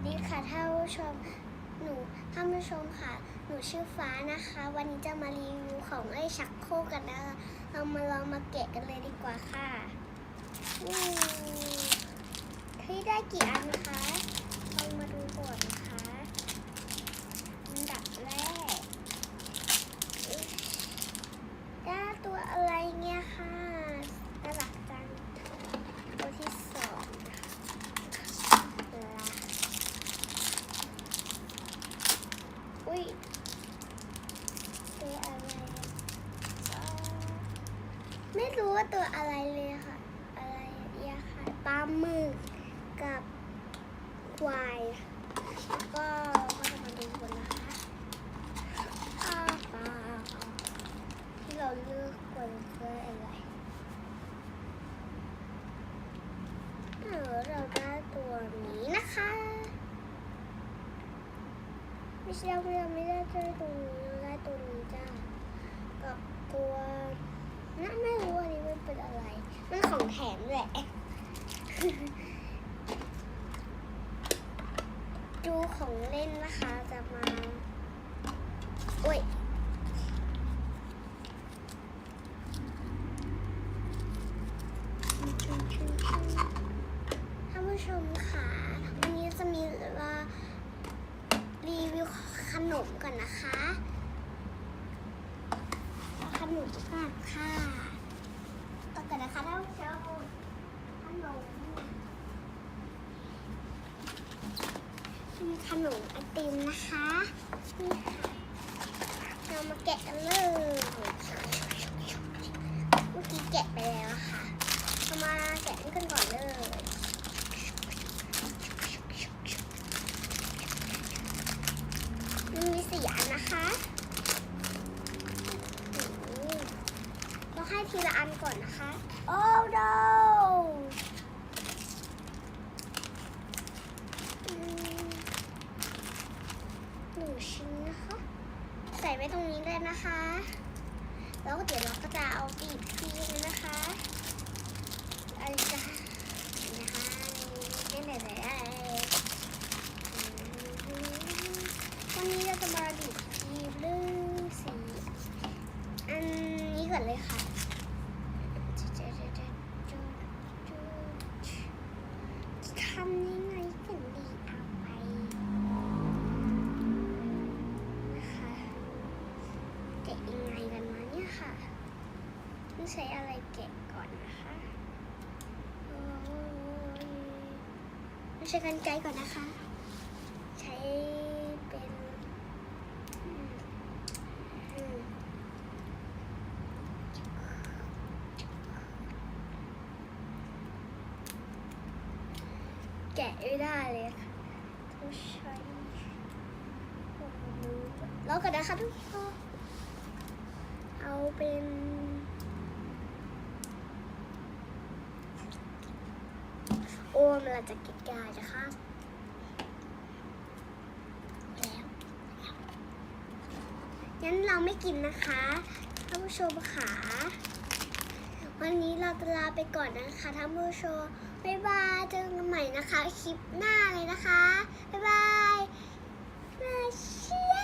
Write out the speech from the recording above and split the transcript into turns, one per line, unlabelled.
ดีค่ะท่านผู้ชมท่านผู้ชมค่ะหนูชื่อฟ้านะคะ วันนี้จะมารีวิวของไอ้ชักโครกกันนะคะเรามาลองมาแกะกันเลยดีกว่าค่ะที่ได้กี่อันนะคะลองมาดูก่อนนะคะอันดับแรกได้ตัวอะไรเงี้ยค่ะน่ารักจังตัวที่สองอุ้ยตัวอะไรไม่รู้ว่าตัวอะไรเลยค่ะอะไรเนี่ยค่ะปลาหมึกกับควายแล้วก็จะมาดูกันนะคะปลาที่เราเลือกกันคืออะไรเราได้ตัวนี้นะคะไม่ใช่เราไม่ได้ตัวนี้เราได้ตัวนี้จ้ากับตัวน่าไม่รู้อันนี้มันเป็นอะไรมันของแถมแหละดูของเล่นนะคะจะมาโอ้ยท่านผู้ชมค่ะวันนี้จะมีรีวิวขนมก่อนนะคะขนมก่อนค่ะต่อกันนะคะท่านผู้ชมขนมมีขนมไอติมนะคะนี่ค่ะเรามาแกะกันเลยเมื่อกี้แกะไปแล้วค่ะเรามาแกะกันก่อนเลยมี4 อันนะคะเราให้ทีละอันก่อนนะคะโอ้ no 1 ชิ้นนะคะใส่ไว้ตรงนี้เลยนะคะแล้วเดี๋ยวเราก็จะเอาบีบทีเลยนะคะอะไรจ้ะนะคะนี่วันนี้เราจะมาบีบทีเรื่องสีอันนี้ก่อนเลยค่ะทำยังไงถึงดีเอาไปนะคะแกะยังไงกันมาเนี่ยค่ะต้องใช้อะไรแกะก่อนนะคะต้องใช้กรรไกรก่อนนะคะใช้เป็นแกะไม่ได้เลยค่ะต้องใช้มือแล้วกันนะคะทุกคนเอาเป็นโอ้มันจะแกะยากจ้ะค่ะแล้วงั้นเราไม่กินนะคะท่านผู้ชมค่ะวันนี้เราจะลาไปก่อนนะคะท่านผู้ชมบ๊ายบายเจอกันใหม่นะคะคลิปหน้าเลยนะคะบ๊ายบายเชีย